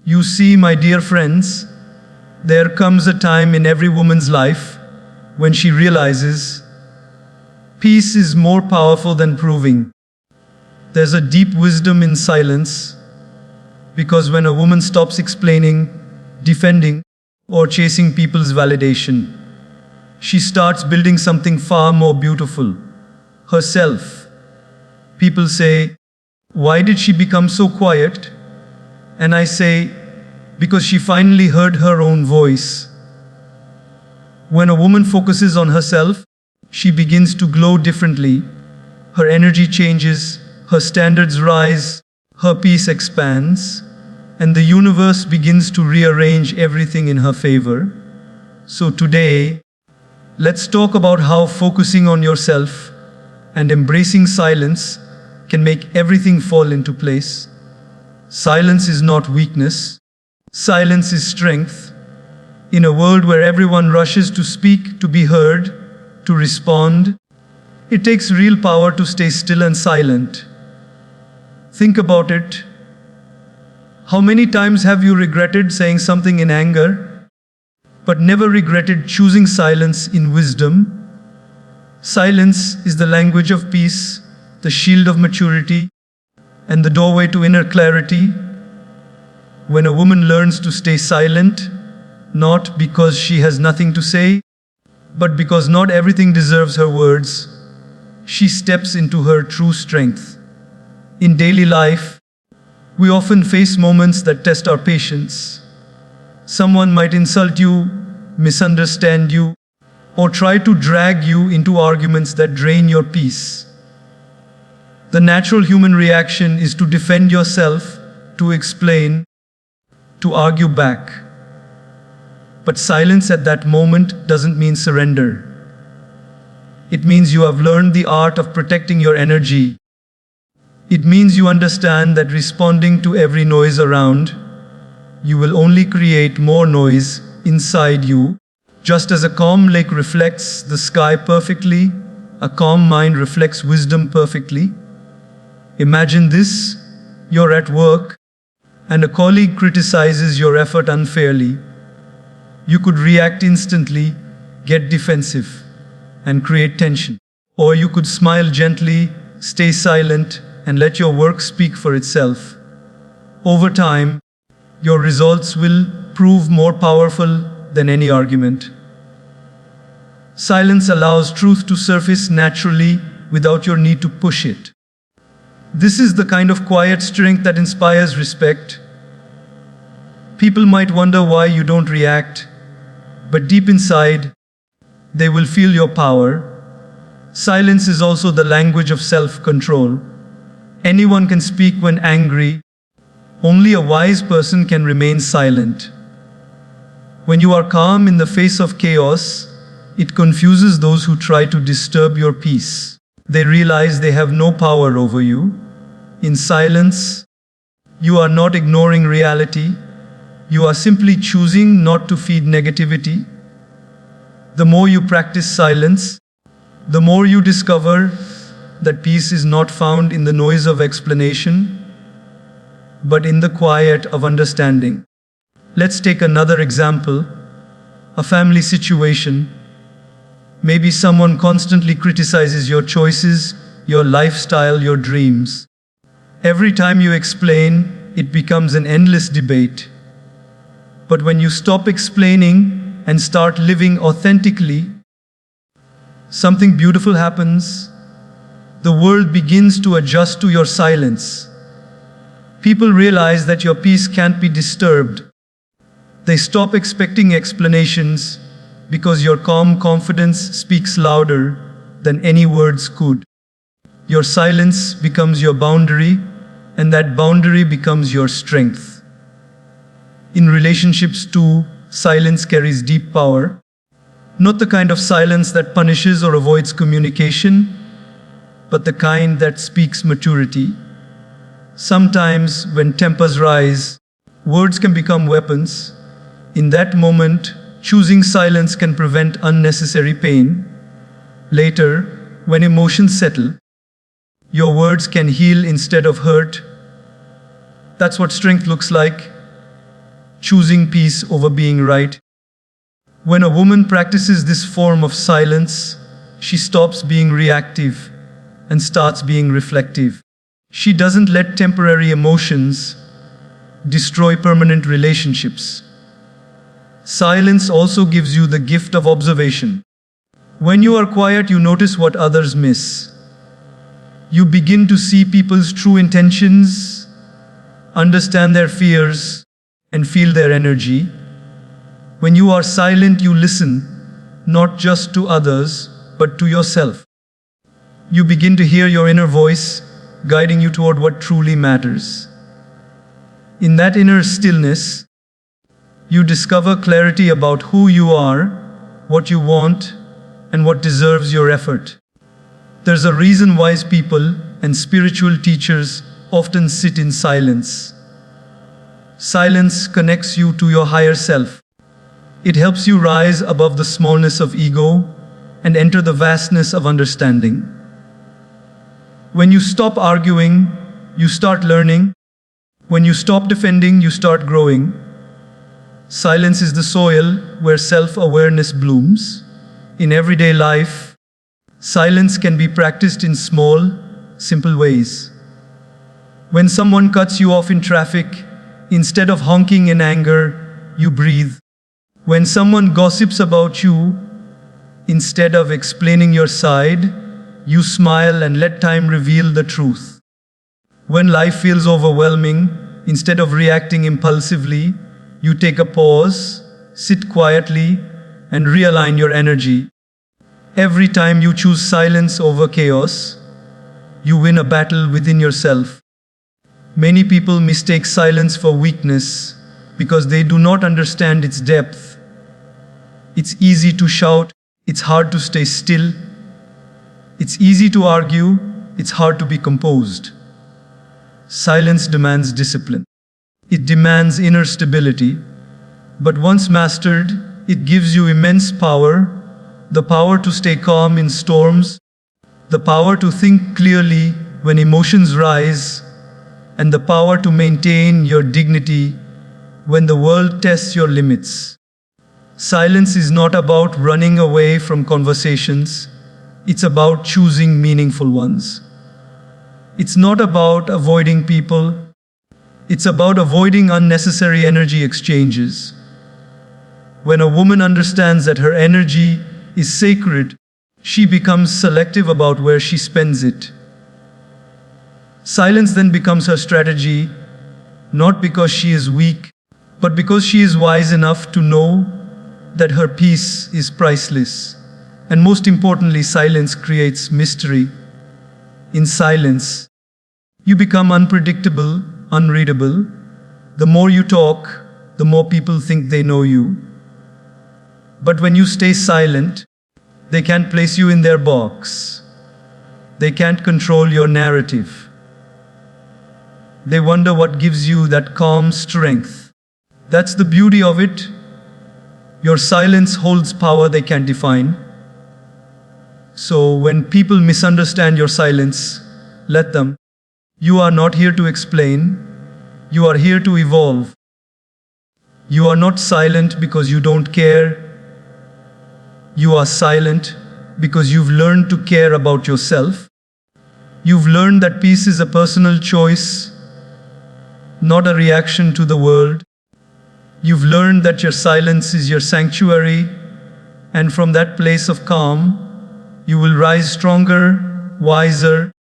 You see, my dear friends, there comes a time in every woman's life when she realizes peace is more powerful than proving. There's a deep wisdom in silence, because when a woman stops explaining, defending, or chasing people's validation, she starts building something far more beautiful, herself. People say, "Why did she become so quiet?" And I say, because she finally heard her own voice. When a woman focuses on herself, she begins to glow differently. Her energy changes, her standards rise, her peace expands, and the universe begins to rearrange everything in her favor. So today, let's talk about how focusing on yourself and embracing silence can make everything fall into place. Silence is not weakness. Silence is strength. In a world where everyone rushes to speak, to be heard, to respond, it takes real power to stay still and silent. Think about it. How many times have you regretted saying something in anger, but never regretted choosing silence in wisdom? Silence is the language of peace, the shield of maturity, and the doorway to inner clarity. When a woman learns to stay silent, not because she has nothing to say, but because not everything deserves her words, she steps into her true strength. In daily life, we often face moments that test our patience. Someone might insult you, misunderstand you, or try to drag you into arguments that drain your peace. The natural human reaction is to defend yourself, to explain, to argue back. But silence at that moment doesn't mean surrender. It means you have learned the art of protecting your energy. It means you understand that responding to every noise around, you will only create more noise inside you. Just as a calm lake reflects the sky perfectly, a calm mind reflects wisdom perfectly. Imagine this: you're at work, and a colleague criticizes your effort unfairly. You could react instantly, get defensive, and create tension. Or you could smile gently, stay silent, and let your work speak for itself. Over time, your results will prove more powerful than any argument. Silence allows truth to surface naturally without your need to push it. This is the kind of quiet strength that inspires respect. People might wonder why you don't react, but deep inside, they will feel your power. Silence is also the language of self-control. Anyone can speak when angry. Only a wise person can remain silent. When you are calm in the face of chaos, it confuses those who try to disturb your peace. They realize they have no power over you. In silence, you are not ignoring reality. You are simply choosing not to feed negativity. The more you practice silence, the more you discover that peace is not found in the noise of explanation, but in the quiet of understanding. Let's take another example, a family situation. Maybe someone constantly criticizes your choices, your lifestyle, your dreams. Every time you explain, it becomes an endless debate. But when you stop explaining and start living authentically, something beautiful happens. The world begins to adjust to your silence. People realize that your peace can't be disturbed. They stop expecting explanations because your calm confidence speaks louder than any words could. Your silence becomes your boundary, and that boundary becomes your strength. In relationships too, silence carries deep power. Not the kind of silence that punishes or avoids communication, but the kind that speaks maturity. Sometimes, when tempers rise, words can become weapons. In that moment, choosing silence can prevent unnecessary pain. Later, when emotions settle, your words can heal instead of hurt. That's what strength looks like. choosing peace over being right. When a woman practices this form of silence, she stops being reactive and starts being reflective. She doesn't let temporary emotions destroy permanent relationships. Silence also gives you the gift of observation. When you are quiet, you notice what others miss. You begin to see people's true intentions, understand their fears, and feel their energy. When you are silent, you listen, not just to others, but to yourself. You begin to hear your inner voice, guiding you toward what truly matters. In that inner stillness, you discover clarity about who you are, what you want, and what deserves your effort. There's a reason wise people and spiritual teachers often sit in silence. Silence connects you to your higher self. It helps you rise above the smallness of ego and enter the vastness of understanding. When you stop arguing, you start learning. When you stop defending, you start growing. Silence is the soil where self-awareness blooms. In everyday life, silence can be practiced in small, simple ways. When someone cuts you off in traffic, instead of honking in anger, you breathe. When someone gossips about you, instead of explaining your side, you smile and let time reveal the truth. When life feels overwhelming, instead of reacting impulsively, you take a pause, sit quietly, and realign your energy. Every time you choose silence over chaos, you win a battle within yourself. Many people mistake silence for weakness because they do not understand its depth. It's easy to shout, it's hard to stay still. It's easy to argue, it's hard to be composed. Silence demands discipline. It demands inner stability, but once mastered, it gives you immense power, the power to stay calm in storms, the power to think clearly when emotions rise, and the power to maintain your dignity when the world tests your limits. Silence is not about running away from conversations, it's about choosing meaningful ones. It's not about avoiding people, it's about avoiding unnecessary energy exchanges. When a woman understands that her energy is sacred, she becomes selective about where she spends it. Silence then becomes her strategy, not because she is weak, but because she is wise enough to know that her peace is priceless. And most importantly, silence creates mystery. In silence, you become unpredictable, unreadable. The more you talk, the more people think they know you. But when you stay silent, they can't place you in their box. They can't control your narrative. They wonder what gives you that calm strength. That's the beauty of it. Your silence holds power they can't define. So when people misunderstand your silence, let them. You are not here to explain. You are here to evolve. You are not silent because you don't care. You are silent because you've learned to care about yourself. You've learned that peace is a personal choice, not a reaction to the world. You've learned that your silence is your sanctuary, and from that place of calm, you will rise stronger, wiser,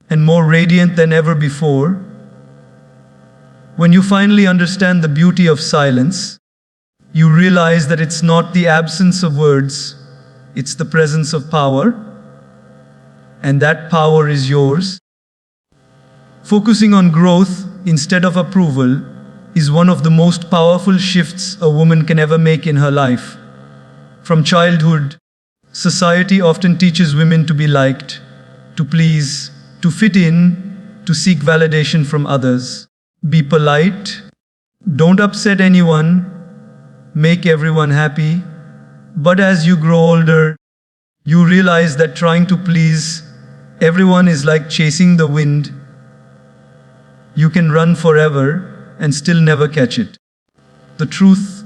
and more radiant than ever before. When you finally understand the beauty of silence, you realize that it's not the absence of words, it's the presence of power, and that power is yours. Focusing on growth instead of approval is one of the most powerful shifts a woman can ever make in her life. From childhood, society often teaches women to be liked, to please, to fit in, to seek validation from others. Be polite, don't upset anyone, make everyone happy. But as you grow older, you realize that trying to please everyone is like chasing the wind. You can run forever and still never catch it. The truth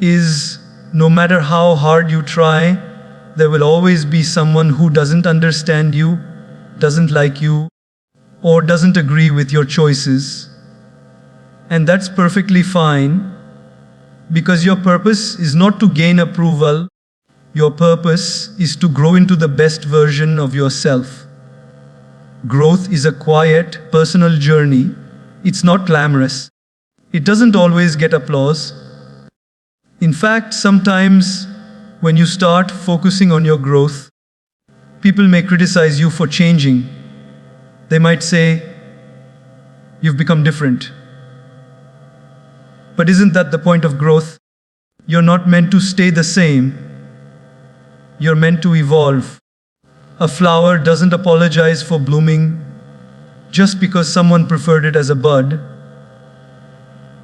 is, no matter how hard you try, there will always be someone who doesn't understand you, doesn't like you, or doesn't agree with your choices. And that's perfectly fine, because your purpose is not to gain approval. Your purpose is to grow into the best version of yourself. Growth is a quiet, personal journey. It's not glamorous. It doesn't always get applause. In fact, sometimes when you start focusing on your growth, people may criticize you for changing. They might say, "You've become different." But isn't that the point of growth? You're not meant to stay the same. You're meant to evolve. A flower doesn't apologize for blooming just because someone preferred it as a bud.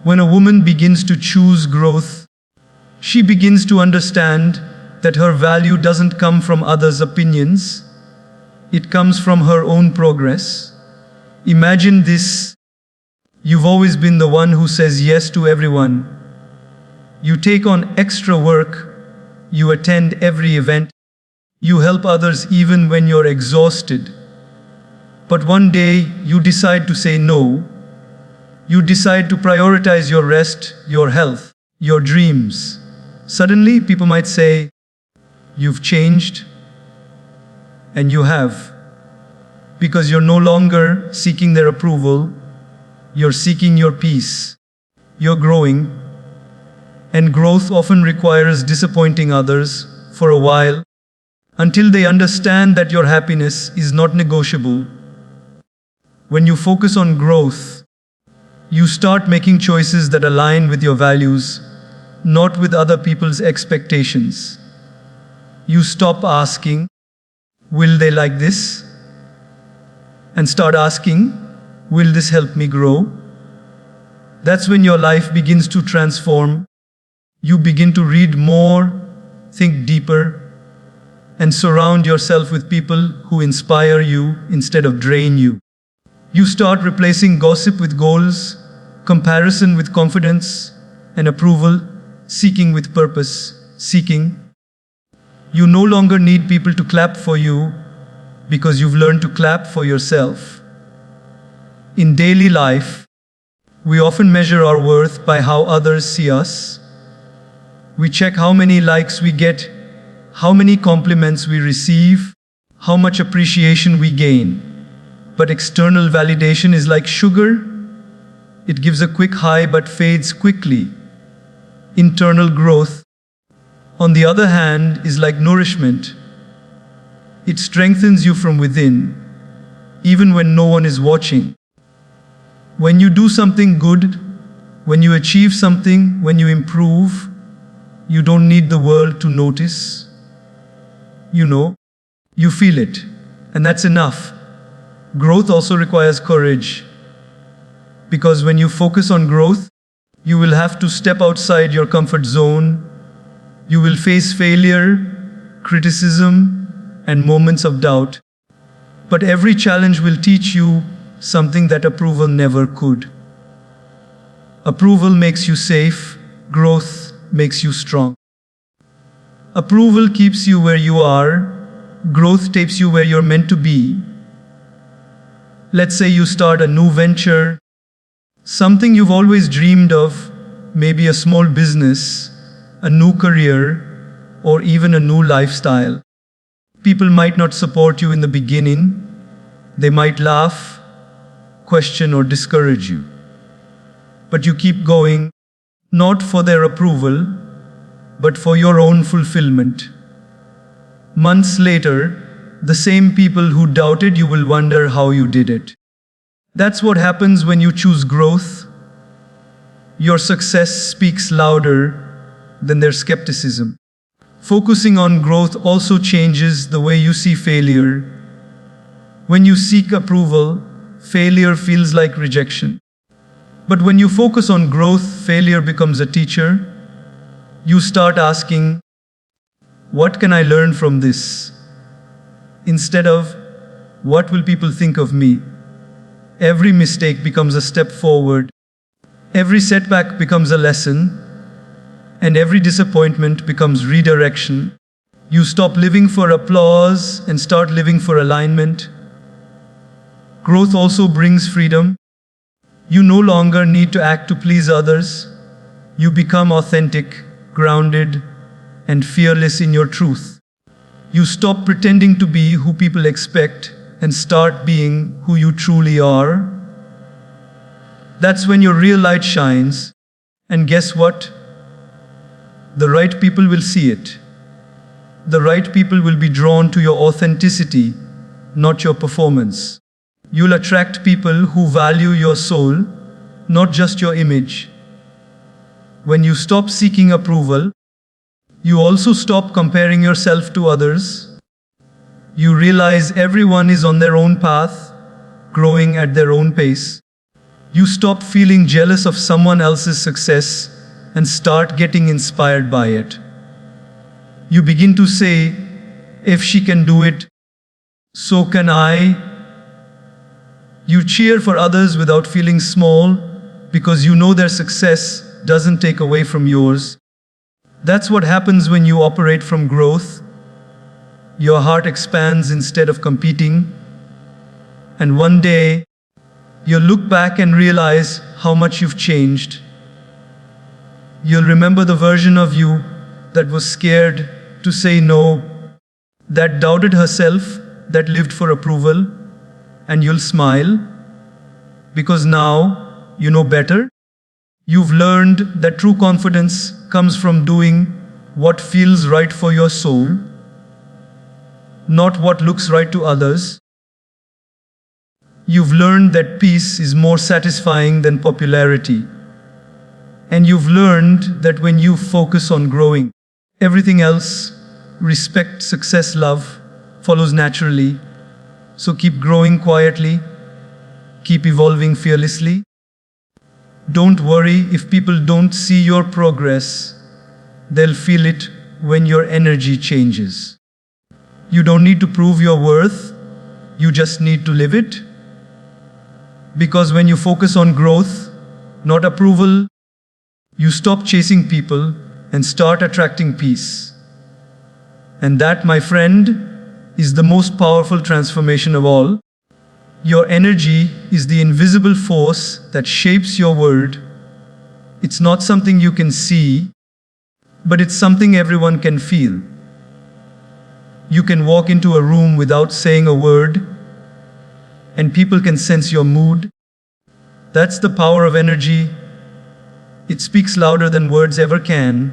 When a woman begins to choose growth, she begins to understand that her value doesn't come from others' opinions. It comes from her own progress. Imagine this. You've always been the one who says yes to everyone. You take on extra work. You attend every event. You help others even when you're exhausted. But one day you decide to say no. You decide to prioritize your rest, your health, your dreams. Suddenly people might say, "You've changed." And you have. Because you're no longer seeking their approval. You're seeking your peace. You're growing. And growth often requires disappointing others for a while, until they understand that your happiness is not negotiable. When you focus on growth, you start making choices that align with your values, not with other people's expectations. You stop asking, "Will they like this?" and start asking, "Will this help me grow?" That's when your life begins to transform. You begin to read more, think deeper, and surround yourself with people who inspire you instead of drain you. You start replacing gossip with goals, comparison with confidence, and approval, seeking with purpose, seeking. You no longer need people to clap for you because you've learned to clap for yourself. In daily life, we often measure our worth by how others see us. We check how many likes we get, how many compliments we receive, how much appreciation we gain. But external validation is like sugar. It gives a quick high but fades quickly. Internal growth, on the other hand, is like nourishment. It strengthens you from within, even when no one is watching. When you do something good, when you achieve something, when you improve, you don't need the world to notice. You know, you feel it, and that's enough. Growth also requires courage, because when you focus on growth, you will have to step outside your comfort zone. You will face failure, criticism, and moments of doubt. But every challenge will teach you something that approval never could. Approval makes you safe, growth makes you strong. Approval keeps you where you are, growth takes you where you're meant to be. Let's say you start a new venture, something you've always dreamed of, maybe a small business, a new career, or even a new lifestyle. People might not support you in the beginning. They might laugh, question, or discourage you. But you keep going, not for their approval, but for your own fulfillment. Months later, the same people who doubted you will wonder how you did it. That's what happens when you choose growth. Your success speaks louder than their skepticism. Focusing on growth also changes the way you see failure. When you seek approval, failure feels like rejection. But when you focus on growth, failure becomes a teacher. You start asking, "What can I learn from this?" instead of, "What will people think of me?" Every mistake becomes a step forward. Every setback becomes a lesson. and every disappointment becomes redirection. You stop living for applause and start living for alignment. Growth also brings freedom. You no longer need to act to please others. You become authentic, grounded, and fearless in your truth. You stop pretending to be who people expect and start being who you truly are. That's when your real light shines. And guess what? The right people will see it. The right people will be drawn to your authenticity, not your performance. You'll attract people who value your soul, not just your image. When you stop seeking approval, you also stop comparing yourself to others. You realize everyone is on their own path, growing at their own pace. You stop feeling jealous of someone else's success and start getting inspired by it. You begin to say, if she can do it, so can I. You cheer for others without feeling small because you know their success doesn't take away from yours. That's what happens when you operate from growth. Your heart expands instead of competing. And one day, you'll look back and realize how much you've changed. You'll remember the version of you that was scared to say no, that doubted herself, that lived for approval, and you'll smile because now you know better. You've learned that true confidence comes from doing what feels right for your soul, not what looks right to others. You've learned that peace is more satisfying than popularity. And you've learned that when you focus on growing, everything else, respect, success, love, follows naturally. So keep growing quietly, keep evolving fearlessly. Don't worry if people don't see your progress. They'll feel it when your energy changes. You don't need to prove your worth, you just need to live it. Because when you focus on growth, not approval, you stop chasing people and start attracting peace. And that, my friend, is the most powerful transformation of all. Your energy is the invisible force that shapes your world. It's not something you can see, but it's something everyone can feel. You can walk into a room without saying a word, and people can sense your mood. That's the power of energy. It speaks louder than words ever can.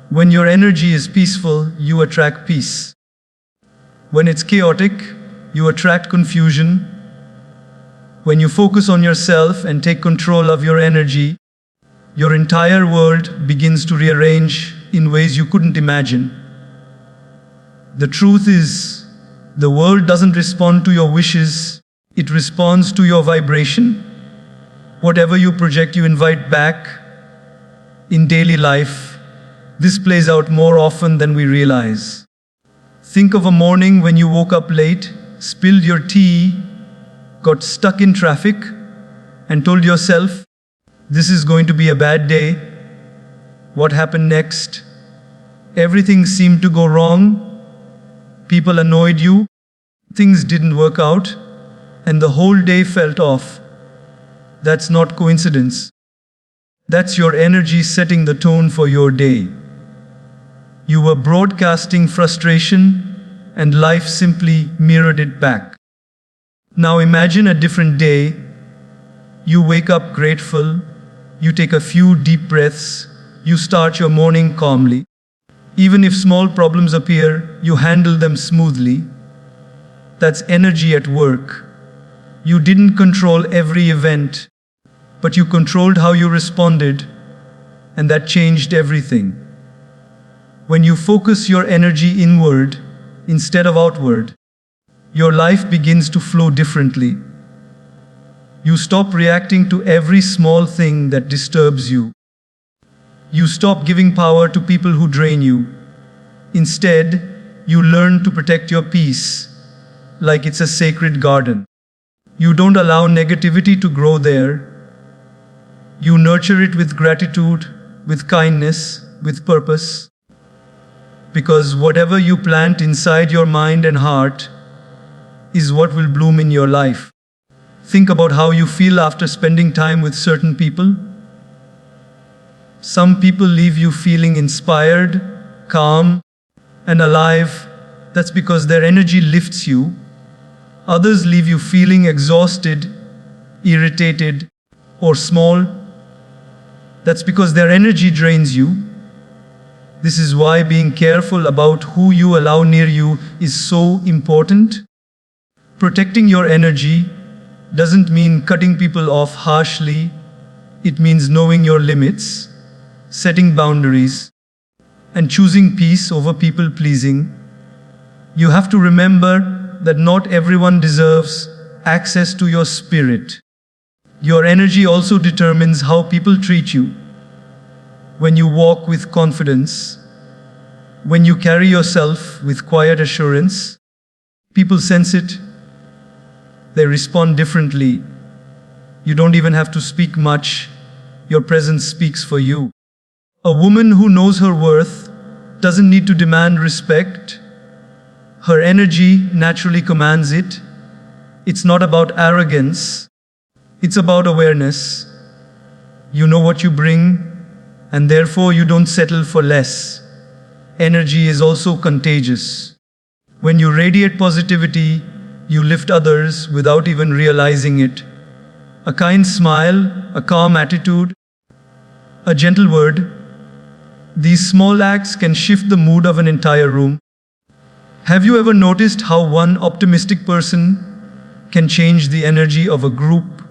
When your energy is peaceful, you attract peace. When it's chaotic, you attract confusion. When you focus on yourself and take control of your energy, your entire world begins to rearrange in ways you couldn't imagine. The truth is, the world doesn't respond to your wishes, it responds to your vibration. Whatever you project, you invite back. In daily life, this plays out more often than we realize. Think of a morning when you woke up late, spilled your tea, got stuck in traffic, and told yourself, this is going to be a bad day. What happened next? Everything seemed to go wrong. People annoyed you, things didn't work out, and the whole day felt off. That's not coincidence. That's your energy setting the tone for your day. You were broadcasting frustration, and life simply mirrored it back. Now imagine a different day. You wake up grateful, you take a few deep breaths, you start your morning calmly. Even if small problems appear, you handle them smoothly. That's energy at work. You didn't control every event, but you controlled how you responded, and that changed everything. When you focus your energy inward instead of outward, your life begins to flow differently. You stop reacting to every small thing that disturbs you. You stop giving power to people who drain you. Instead, you learn to protect your peace like it's a sacred garden. You don't allow negativity to grow there. You nurture it with gratitude, with kindness, with purpose. Because whatever you plant inside your mind and heart is what will bloom in your life. Think about how you feel after spending time with certain people. Some people leave you feeling inspired, calm, and alive. That's because their energy lifts you. Others leave you feeling exhausted, irritated, or small. That's because their energy drains you. This is why being careful about who you allow near you is so important. Protecting your energy doesn't mean cutting people off harshly. It means knowing your limits, setting boundaries, and choosing peace over people pleasing. You have to remember that not everyone deserves access to your spirit. Your energy also determines how people treat you. When you walk with confidence, when you carry yourself with quiet assurance, people sense it. They respond differently. You don't even have to speak much. Your presence speaks for you. A woman who knows her worth doesn't need to demand respect. Her energy naturally commands it. It's not about arrogance. It's about awareness. You know what you bring, and therefore you don't settle for less. Energy is also contagious. When you radiate positivity, you lift others without even realizing it. A kind smile, a calm attitude, a gentle word. These small acts can shift the mood of an entire room. Have you ever noticed how one optimistic person can change the energy of a group?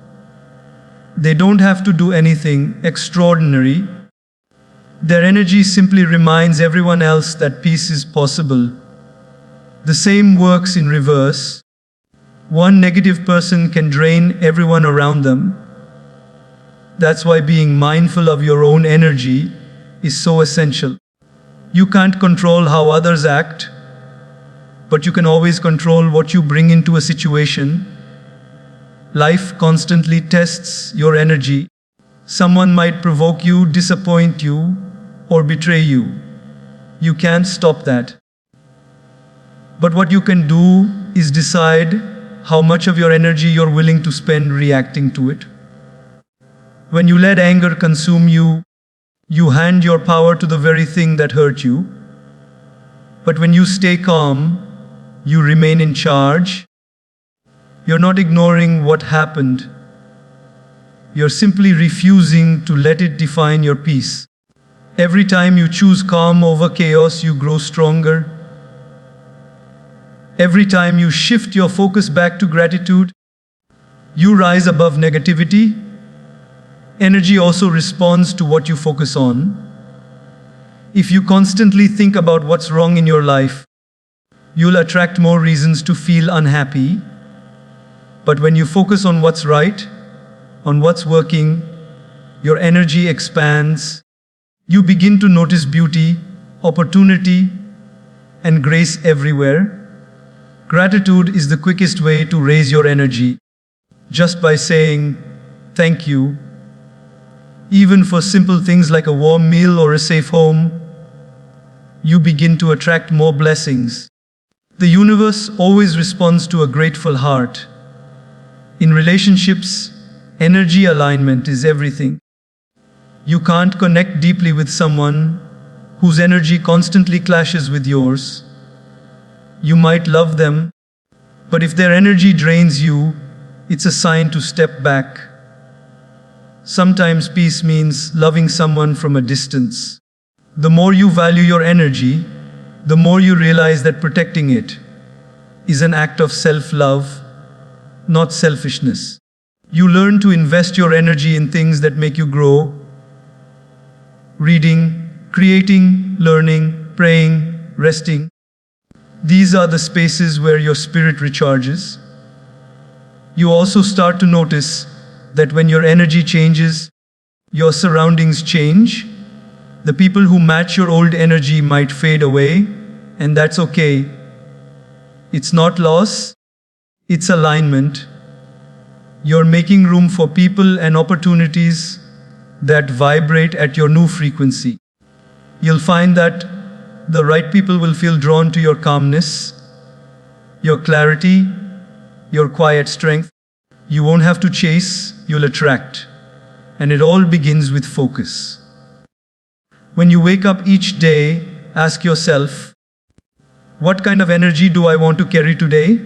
They don't have to do anything extraordinary. Their energy simply reminds everyone else that peace is possible. The same works in reverse. One negative person can drain everyone around them. That's why being mindful of your own energy is so essential. You can't control how others act, but you can always control what you bring into a situation. Life constantly tests your energy. Someone might provoke you, disappoint you, or betray you. You can't stop that. But what you can do is decide how much of your energy you're willing to spend reacting to it. When you let anger consume you, you hand your power to the very thing that hurt you. But when you stay calm, you remain in charge. You're not ignoring what happened. You're simply refusing to let it define your peace. Every time you choose calm over chaos, you grow stronger. Every time you shift your focus back to gratitude, you rise above negativity. Energy also responds to what you focus on. If you constantly think about what's wrong in your life, you'll attract more reasons to feel unhappy. But when you focus on what's right, on what's working, your energy expands. You begin to notice beauty, opportunity, and grace everywhere. Gratitude is the quickest way to raise your energy. Just by saying, thank you, even for simple things like a warm meal or a safe home, you begin to attract more blessings. The universe always responds to a grateful heart. In relationships, energy alignment is everything. You can't connect deeply with someone whose energy constantly clashes with yours. You might love them, but if their energy drains you, it's a sign to step back. Sometimes peace means loving someone from a distance. The more you value your energy, the more you realize that protecting it is an act of self-love, not selfishness. You learn to invest your energy in things that make you grow. Reading, creating, learning, praying, resting. These are the spaces where your spirit recharges. You also start to notice that when your energy changes, your surroundings change. The people who match your old energy might fade away, and that's okay. It's not loss, it's alignment. You're making room for people and opportunities that vibrate at your new frequency. You'll find that the right people will feel drawn to your calmness, your clarity, your quiet strength. You won't have to chase, you'll attract. And it all begins with focus. When you wake up each day, ask yourself, what kind of energy do I want to carry today?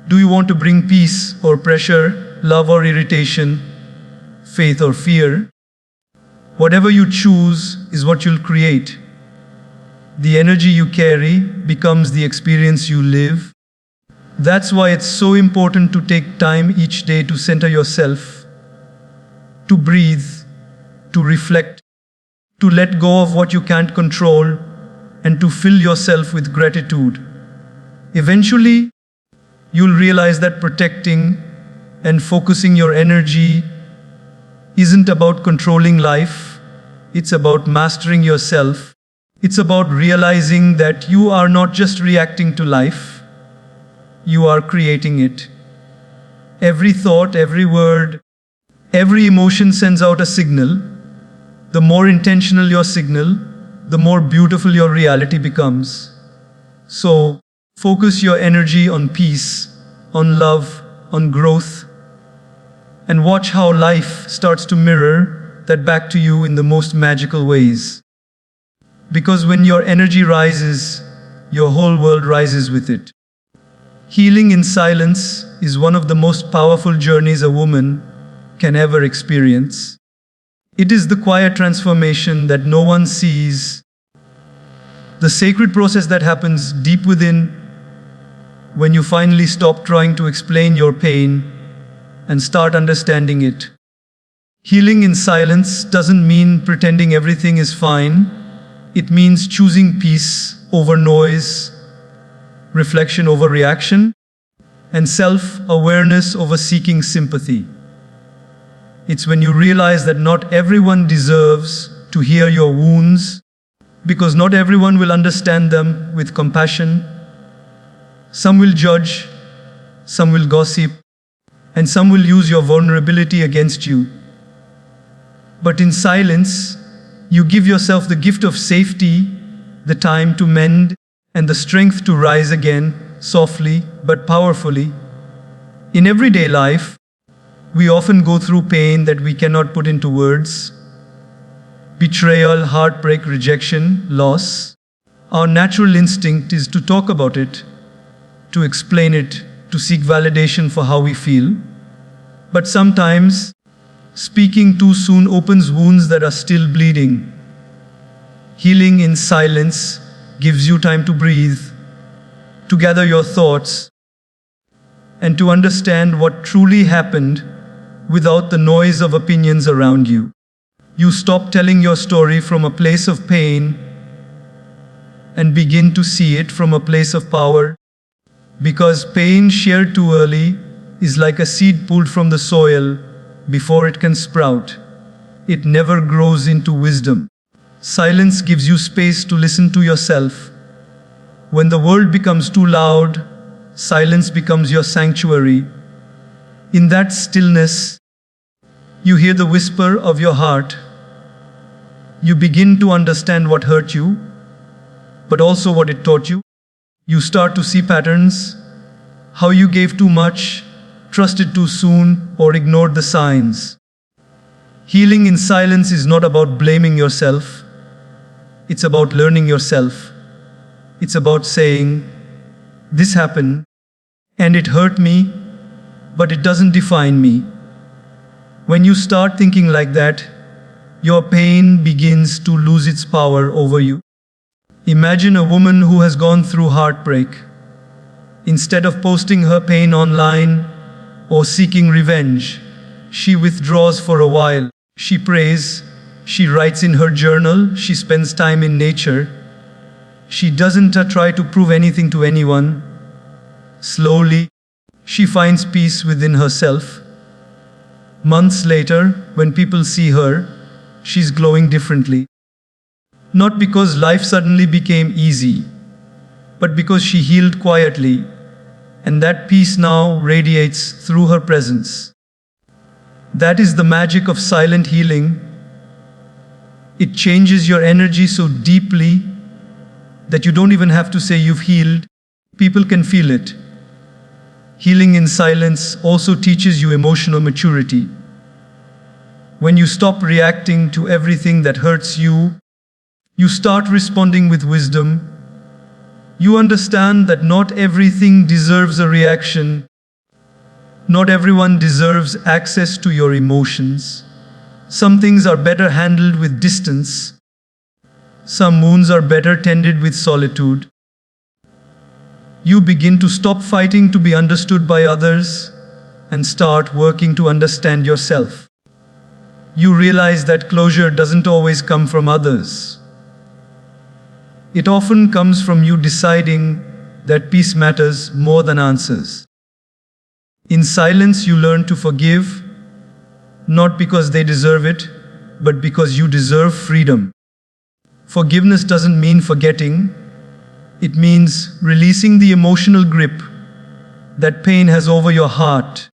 Do you want to bring peace or pressure, love or irritation, faith or fear? Whatever you choose is what you'll create. The energy you carry becomes the experience you live. That's why it's so important to take time each day to center yourself, to breathe, to reflect, to let go of what you can't control, and to fill yourself with gratitude. Eventually, you'll realize that protecting and focusing your energy isn't about controlling life, it's about mastering yourself. It's about realizing that you are not just reacting to life, you are creating it. Every thought, every word, every emotion sends out a signal. The more intentional your signal, the more beautiful your reality becomes. So, focus your energy on peace, on love, on growth, and watch how life starts to mirror that back to you in the most magical ways. Because when your energy rises, your whole world rises with it. Healing in silence is one of the most powerful journeys a woman can ever experience. It is the quiet transformation that no one sees, the sacred process that happens deep within when you finally stop trying to explain your pain and start understanding it. Healing in silence doesn't mean pretending everything is fine. It means choosing peace over noise, reflection over reaction, and self-awareness over seeking sympathy. It's when you realize that not everyone deserves to hear your wounds, because not everyone will understand them with compassion. Some will judge, some will gossip, and some will use your vulnerability against you. But in silence, you give yourself the gift of safety, the time to mend, and the strength to rise again, softly but powerfully. In everyday life, we often go through pain that we cannot put into words. Betrayal, heartbreak, rejection, loss. Our natural instinct is to talk about it, to explain it, to seek validation for how we feel. But sometimes, speaking too soon opens wounds that are still bleeding. Healing in silence gives you time to breathe, to gather your thoughts, and to understand what truly happened without the noise of opinions around you. You stop telling your story from a place of pain and begin to see it from a place of power. Because pain shared too early is like a seed pulled from the soil before it can sprout. It never grows into wisdom. Silence gives you space to listen to yourself. When the world becomes too loud, silence becomes your sanctuary. In that stillness, you hear the whisper of your heart. You begin to understand what hurt you, but also what it taught you. You start to see patterns, how you gave too much, trusted too soon, or ignored the signs. Healing in silence is not about blaming yourself. It's about learning yourself. It's about saying, this happened, and it hurt me, but it doesn't define me. When you start thinking like that, your pain begins to lose its power over you. Imagine a woman who has gone through heartbreak. Instead of posting her pain online or seeking revenge, she withdraws for a while. She prays, she writes in her journal, she spends time in nature. She doesn't try to prove anything to anyone. Slowly, she finds peace within herself. Months later, when people see her, she's glowing differently. Not because life suddenly became easy, but because she healed quietly, and that peace now radiates through her presence. That is the magic of silent healing. It changes your energy so deeply that you don't even have to say you've healed. People can feel it. Healing in silence also teaches you emotional maturity. When you stop reacting to everything that hurts you, you start responding with wisdom. You understand that not everything deserves a reaction. Not everyone deserves access to your emotions. Some things are better handled with distance. Some wounds are better tended with solitude. You begin to stop fighting to be understood by others and start working to understand yourself. You realize that closure doesn't always come from others. It often comes from you deciding that peace matters more than answers. In silence, you learn to forgive, not because they deserve it, but because you deserve freedom. Forgiveness doesn't mean forgetting. It means releasing the emotional grip that pain has over your heart.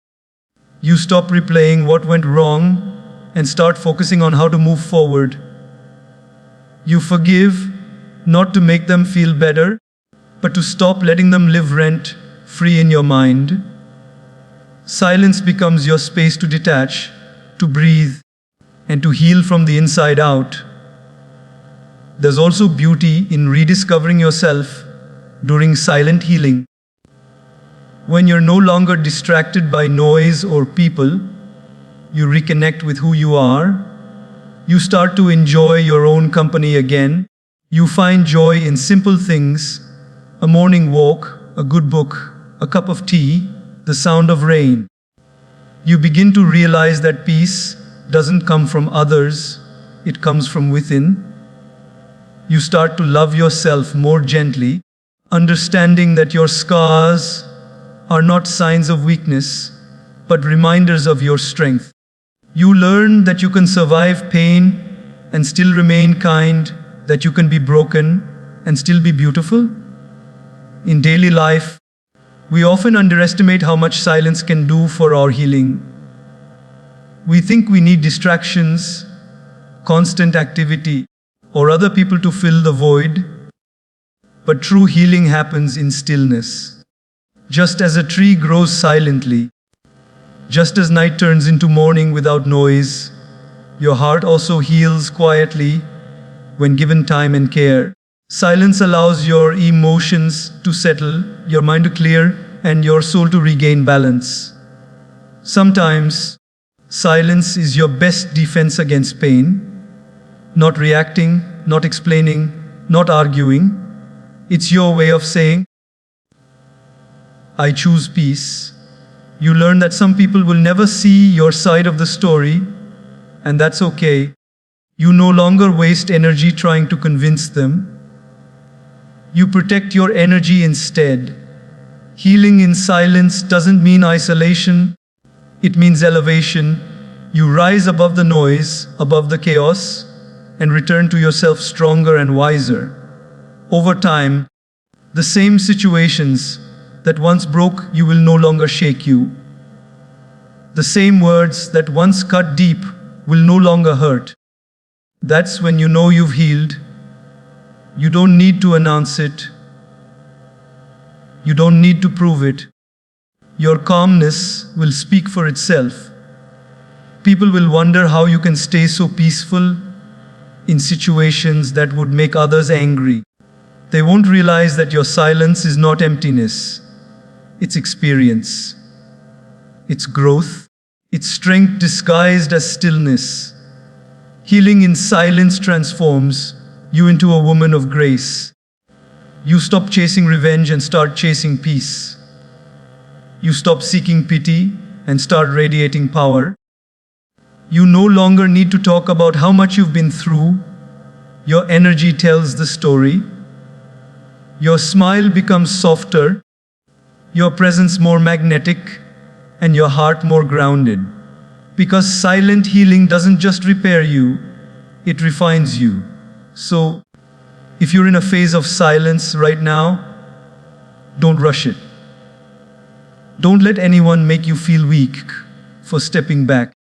You stop replaying what went wrong and start focusing on how to move forward. You forgive, not to make them feel better, but to stop letting them live rent-free in your mind. Silence becomes your space to detach, to breathe, and to heal from the inside out. There's also beauty in rediscovering yourself during silent healing. When you're no longer distracted by noise or people, you reconnect with who you are. You start to enjoy your own company again. You find joy in simple things: a morning walk, a good book, a cup of tea, the sound of rain. You begin to realize that peace doesn't come from others, it comes from within. You start to love yourself more gently, understanding that your scars are not signs of weakness, but reminders of your strength. You learn that you can survive pain and still remain kind, that you can be broken and still be beautiful. In daily life, we often underestimate how much silence can do for our healing. We think we need distractions, constant activity, or other people to fill the void. But true healing happens in stillness. Just as a tree grows silently, just as night turns into morning without noise, your heart also heals quietly when given time and care. Silence allows your emotions to settle, your mind to clear, and your soul to regain balance. Sometimes, silence is your best defense against pain. Not reacting, not explaining, not arguing. It's your way of saying, I choose peace. You learn that some people will never see your side of the story, and that's okay. You no longer waste energy trying to convince them. You protect your energy instead. Healing in silence doesn't mean isolation, it means elevation. You rise above the noise, above the chaos, and return to yourself stronger and wiser. Over time, the same situations that once broke you will no longer shake you. The same words that once cut deep will no longer hurt. That's when you know you've healed. You don't need to announce it. You don't need to prove it. Your calmness will speak for itself. People will wonder how you can stay so peaceful in situations that would make others angry. They won't realize that your silence is not emptiness. It's experience. It's growth. It's strength disguised as stillness. Healing in silence transforms you into a woman of grace. You stop chasing revenge and start chasing peace. You stop seeking pity and start radiating power. You no longer need to talk about how much you've been through. Your energy tells the story. Your smile becomes softer, your presence more magnetic, and your heart more grounded. Because silent healing doesn't just repair you, it refines you. So, if you're in a phase of silence right now, don't rush it. Don't let anyone make you feel weak for stepping back.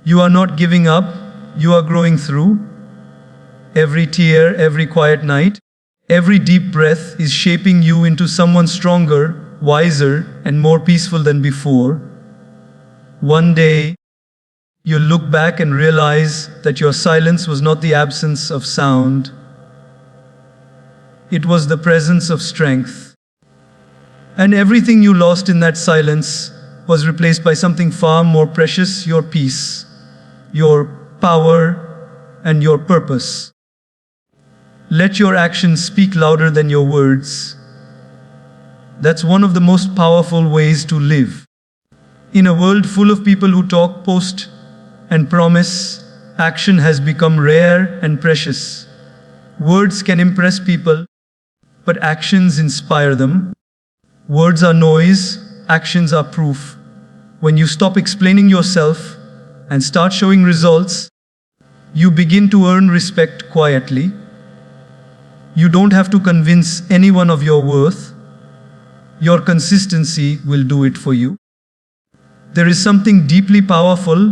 You are not giving up, you are growing through. Every tear, every quiet night, every deep breath is shaping you into someone stronger, wiser, and more peaceful than before. One day, you'll look back and realize that your silence was not the absence of sound. It was the presence of strength. And everything you lost in that silence was replaced by something far more precious: your peace, your power, and your purpose. Let your actions speak louder than your words. That's one of the most powerful ways to live. In a world full of people who talk, post, and promise, action has become rare and precious. Words can impress people, but actions inspire them. Words are noise, actions are proof. When you stop explaining yourself and start showing results, you begin to earn respect quietly. You don't have to convince anyone of your worth. Your consistency will do it for you. There is something deeply powerful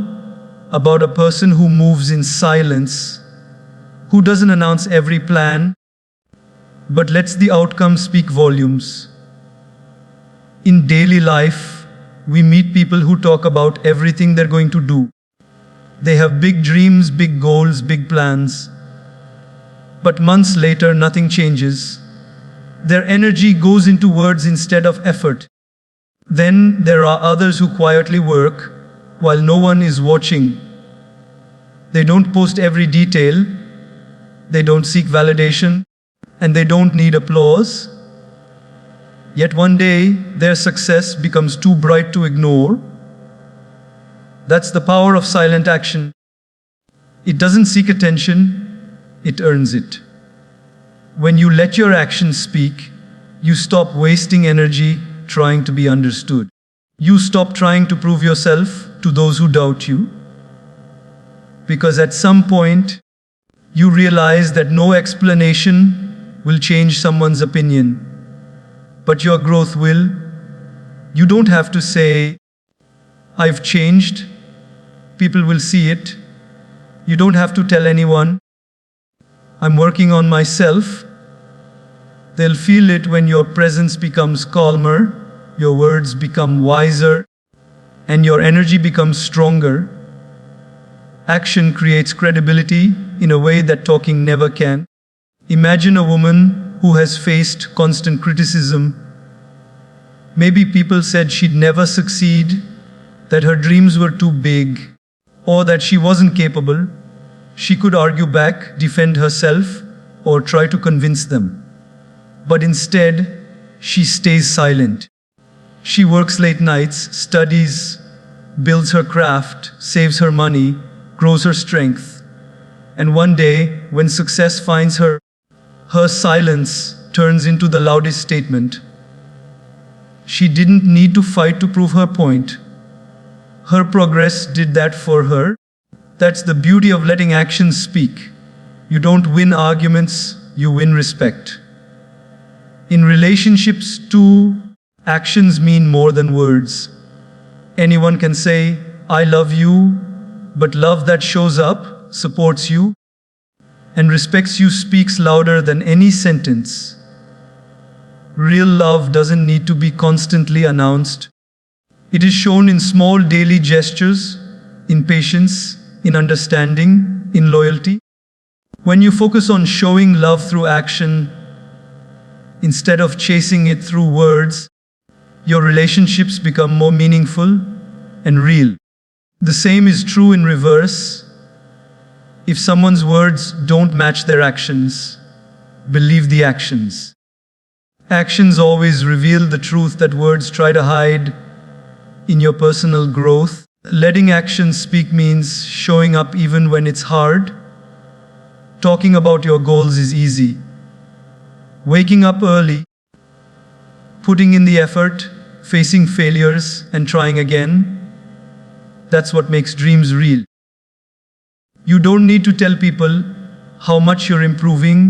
about a person who moves in silence, who doesn't announce every plan, but lets the outcome speak volumes. In daily life, we meet people who talk about everything they're going to do. They have big dreams, big goals, big plans. But months later, nothing changes. Their energy goes into words instead of effort. Then there are others who quietly work while no one is watching. They don't post every detail, they don't seek validation, and they don't need applause. Yet one day, their success becomes too bright to ignore. That's the power of silent action. It doesn't seek attention, it earns it. When you let your actions speak, you stop wasting energy trying to be understood. You stop trying to prove yourself to those who doubt you. Because at some point, you realize that no explanation will change someone's opinion, but your growth will. You don't have to say, "I've changed." People will see it. You don't have to tell anyone, "I'm working on myself." They'll feel it when your presence becomes calmer, your words become wiser, and your energy becomes stronger. Action creates credibility in a way that talking never can. Imagine a woman who has faced constant criticism. Maybe people said she'd never succeed, that her dreams were too big, or that she wasn't capable. She could argue back, defend herself, or try to convince them. But instead, she stays silent. She works late nights, studies, builds her craft, saves her money, grows her strength. And one day, when success finds her, her silence turns into the loudest statement. She didn't need to fight to prove her point. Her progress did that for her. That's the beauty of letting actions speak. You don't win arguments, you win respect. In relationships too, actions mean more than words. Anyone can say, "I love you," but love that shows up, supports you, and respects you speaks louder than any sentence. Real love doesn't need to be constantly announced. It is shown in small daily gestures, in patience, in understanding, in loyalty. When you focus on showing love through action, instead of chasing it through words, your relationships become more meaningful and real. The same is true in reverse. If someone's words don't match their actions, believe the actions. Actions always reveal the truth that words try to hide. In your personal growth, letting actions speak means showing up even when it's hard. Talking about your goals is easy. Waking up early, putting in the effort, facing failures, and trying again, that's what makes dreams real. You don't need to tell people how much you're improving.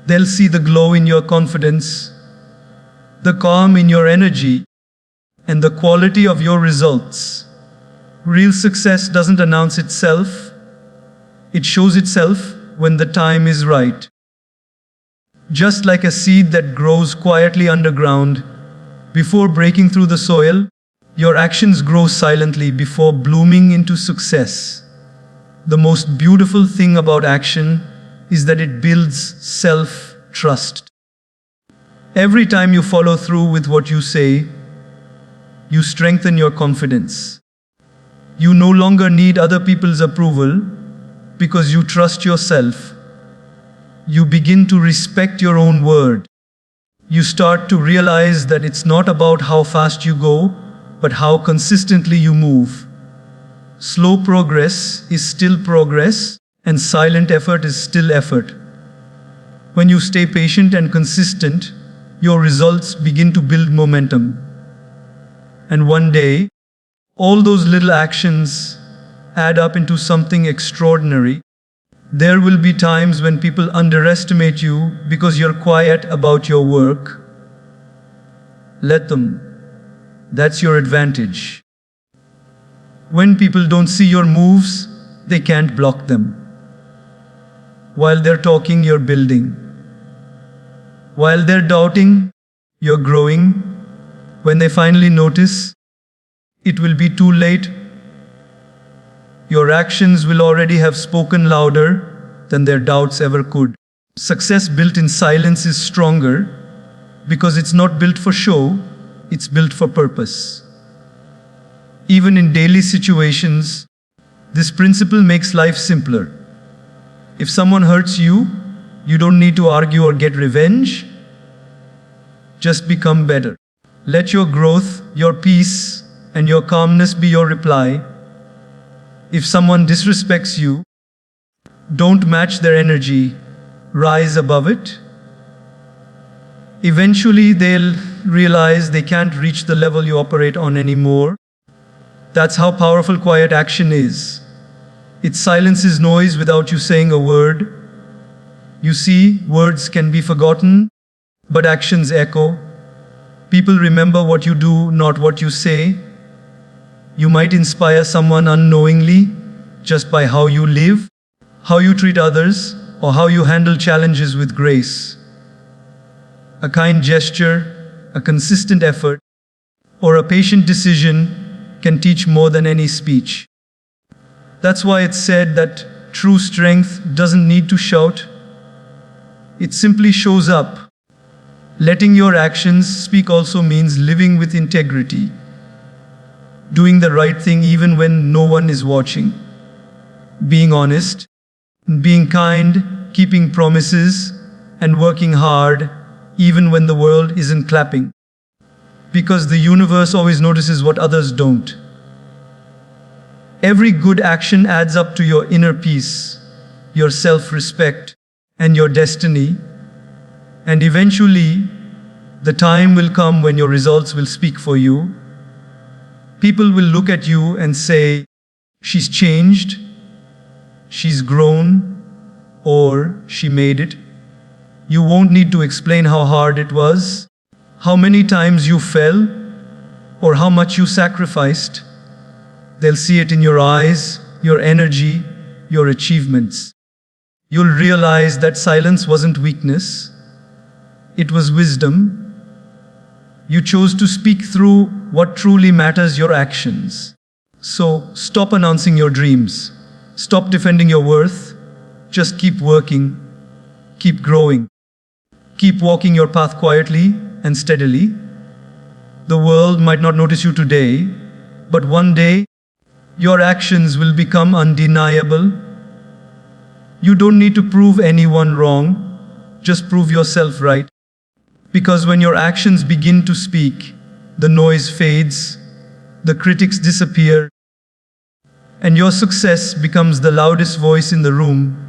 They'll see the glow in your confidence, the calm in your energy, and the quality of your results. Real success doesn't announce itself, it shows itself when the time is right. Just like a seed that grows quietly underground before breaking through the soil, your actions grow silently before blooming into success. The most beautiful thing about action is that it builds self-trust. Every time you follow through with what you say, you strengthen your confidence. You no longer need other people's approval because you trust yourself. You begin to respect your own word. You start to realize that it's not about how fast you go, but how consistently you move. Slow progress is still progress, and silent effort is still effort. When you stay patient and consistent, your results begin to build momentum. And one day, all those little actions add up into something extraordinary. There will be times when people underestimate you because you're quiet about your work. Let them. That's your advantage. When people don't see your moves, they can't block them. While they're talking, you're building. While they're doubting, you're growing. When they finally notice, it will be too late. Your actions will already have spoken louder than their doubts ever could. Success built in silence is stronger because it's not built for show, it's built for purpose. Even in daily situations, this principle makes life simpler. If someone hurts you, you don't need to argue or get revenge. Just become better. Let your growth, your peace, and your calmness be your reply. If someone disrespects you, don't match their energy, rise above it. Eventually, they'll realize they can't reach the level you operate on anymore. That's how powerful quiet action is. It silences noise without you saying a word. You see, words can be forgotten, but actions echo. People remember what you do, not what you say. You might inspire someone unknowingly just by how you live, how you treat others, or how you handle challenges with grace. A kind gesture, a consistent effort, or a patient decision can teach more than any speech. That's why it's said that true strength doesn't need to shout. It simply shows up. Letting your actions speak also means living with integrity. Doing the right thing even when no one is watching. Being honest, being kind, keeping promises, and working hard even when the world isn't clapping. Because the universe always notices what others don't. Every good action adds up to your inner peace, your self-respect, and your destiny. And eventually, the time will come when your results will speak for you. People will look at you and say, she's changed, she's grown, or she made it. You won't need to explain how hard it was, how many times you fell, or how much you sacrificed. They'll see it in your eyes, your energy, your achievements. You'll realize that silence wasn't weakness, it was wisdom. You chose to speak through what truly matters, your actions. So stop announcing your dreams. Stop defending your worth. Just keep working. Keep growing. Keep walking your path quietly and steadily. The world might not notice you today, but one day, your actions will become undeniable. You don't need to prove anyone wrong. Just prove yourself right. Because when your actions begin to speak, the noise fades, the critics disappear, and your success becomes the loudest voice in the room.